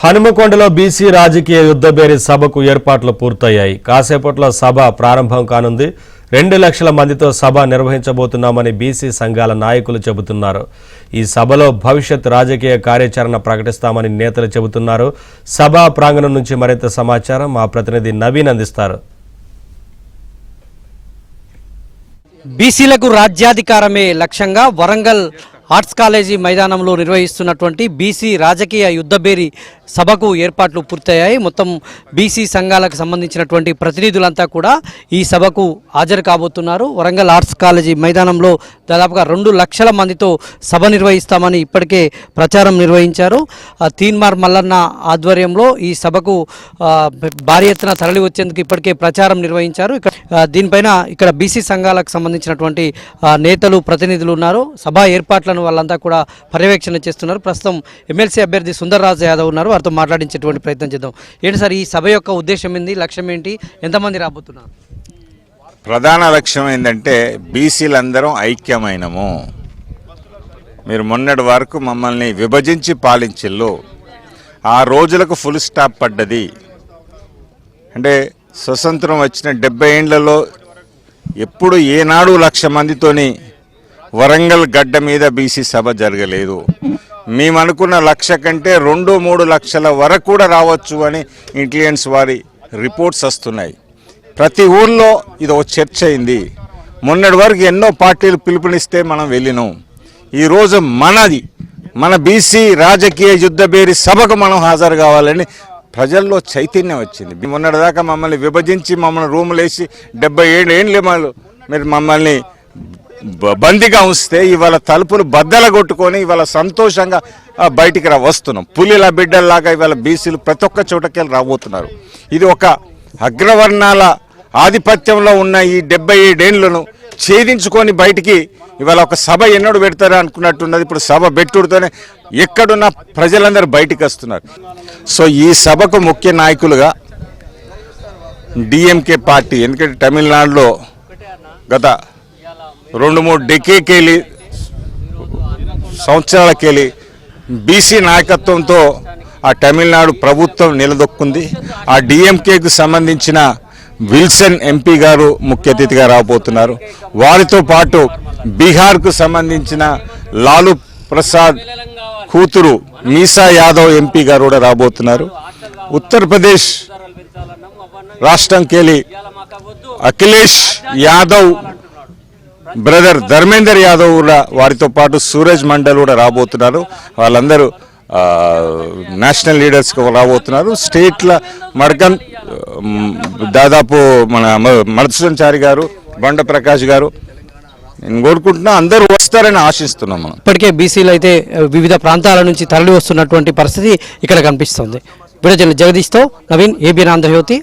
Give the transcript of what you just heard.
హనుమకొండలో BC రాజకీయ యుద్ధబేరి సభకు ఏర్పాట్లు పూర్తయ్యాయి. కాసేపట్లో సభ ప్రారంభం కానుంది. 2 లక్షల మందితో సభ నిర్వహించబోతున్నామని బీసీ సంఘాల నాయకులు చెబుతున్నారు. ఈ సభలో భవిష్యత్ రాజకీయ కార్యాచరణ ప్రకటిస్తామని నేతలు చెబుతున్నారు. సభా ప్రాంగణం నుంచి మరింత సమాచారం మా ప్రతినిధి నవీన్ అందిస్తారు. బీసీలకు రాజ్యాధికారమే లక్ష్యంగా వరంగల్ ఆర్ట్స్ కాలేజీ మైదానంలో నిర్వహిస్తున్నటువంటి బీసీ రాజకీయ యుద్ధబేరి సభకు ఏర్పాట్లు పూర్తయ్యాయి. మొత్తం బీసీ సంఘాలకు సంబంధించినటువంటి ప్రతినిధులంతా కూడా ఈ సభకు హాజరు కాబోతున్నారు. వరంగల్ ఆర్ట్స్ కాలేజీ మైదానంలో దాదాపుగా 2 లక్షల మందితో సభ నిర్వహిస్తామని ఇప్పటికే ప్రచారం నిర్వహించారు. తీన్మార్ మల్లన్న ఆధ్వర్యంలో ఈ సభకు భారీ ఎత్తున తరలి వచ్చేందుకు ఇప్పటికే ప్రచారం నిర్వహించారు. దీనిపైన ఇక్కడ బీసీ సంఘాలకు సంబంధించినటువంటి నేతలు ప్రతినిధులు ఉన్నారు. సభ ఏర్పాట్లను వాళ్ళంతా కూడా పర్యవేక్షణ చేస్తున్నారు. ప్రస్తుతం ఎమ్మెల్సీ అభ్యర్థి సుందర్రాజ్ యాదవ్ ఉన్నారు. వారితో మాట్లాడించేటువంటి ప్రయత్నం చేద్దాం. ఏంటి సార్, ఈ సభ యొక్క ఉద్దేశం ఏంటి, లక్ష్యం ఏంటి, ఎంతమంది రాబోతున్నారు? ప్రధాన లక్ష్యం ఏంటంటే బీసీలందరం ఐక్యమైనము. మీరు మొన్నటి వరకు మమ్మల్ని విభజించి పాలించిల్లు, ఆ రోజులకు ఫుల్ స్టాప్ పడ్డది. అంటే స్వతంత్రం వచ్చిన 70 ఏండ్లలో ఎప్పుడు ఏనాడు 1,00,000 మందితోని వరంగల్ గడ్డ మీద బీసీ సభ జరగలేదు. మేము అనుకున్న 1,00,000 కంటే 2-3 లక్షల వరకు కూడా రావచ్చు అని ఇంటెలిజెన్స్ వారి రిపోర్ట్స్ వస్తున్నాయి. ప్రతి ఊర్లో ఇది ఒక చర్చ అయింది. మొన్నటి వరకు ఎన్నో పార్టీలు పిలుపునిస్తే మనం వెళ్ళినాం. ఈరోజు మన బీసీ రాజకీయ యుద్ధబేరి సభకు మనం హాజరు కావాలని ప్రజల్లో చైతన్యం వచ్చింది. మొన్నటిదాకా మమ్మల్ని విభజించి మమ్మల్ని రూములు వేసి 77 ఏండ్లు మీరు మమ్మల్ని బందీగా ఉంచితే ఇవాళ తలుపులు బద్దల కొట్టుకొని ఇవాళ సంతోషంగా బయటికి వస్తున్నాం. పులిల బిడ్డల్లాగా ఇవాళ బీసీలు ప్రతి ఒక్క చోటకెళ్ళి రాబోతున్నారు. ఇది ఒక అగ్రవర్ణాల ఆధిపత్యంలో ఉన్న ఈ 77 ఏండ్లను ఛేదించుకొని బయటికి ఇవాళ ఒక సభ ఎన్నడూ పెడతారా అనుకున్నట్టున్నది. ఇప్పుడు సభ పెట్టుడుతోనే ఎక్కడున్న ప్రజలందరూ బయటికి వస్తున్నారు. సో ఈ సభకు ముఖ్య నాయకులుగా డిఎంకే పార్టీ, ఎందుకంటే తమిళనాడులో గత 2-3 సంవత్సరాలకెళ్ళి బీసీ నాయకత్వంతో ఆ తమిళనాడు ప్రభుత్వం నిలదొక్కుంది. ఆ డిఎంకేకు సంబంధించిన విల్సన్ ఎంపీ గారు ముఖ్య అతిథిగా రాబోతున్నారు. వారితో పాటు బీహార్కు సంబంధించిన లాలూ ప్రసాద్ కూతురు మీసా యాదవ్ ఎంపీ గారు కూడా రాబోతున్నారు. ఉత్తరప్రదేశ్ రాష్ట్రంకెళ్ళి అఖిలేష్ యాదవ్ బ్రదర్ ధర్మేందర్ యాదవ్ కూడా, వారితో పాటు సూరజ్ మండల్ కూడా రాబోతున్నారు. వాళ్ళందరూ నేషనల్ లీడర్స్కి రాబోతున్నారు. స్టేట్ల మడకన్ దాదాపు మన మధుసూదన్ గారు, బండ ప్రకాష్ గారు, నేను కోరుకుంటున్నా అందరూ వస్తారని ఆశిస్తున్నాం. మనం ఇప్పటికే బీసీలు అయితే వివిధ ప్రాంతాల నుంచి తరలి వస్తున్నటువంటి పరిస్థితి ఇక్కడ కనిపిస్తుంది. విడుదల జగదీష్తో నవీన్, ఏబిఎన్ ఆంధ్రజ్యోతి.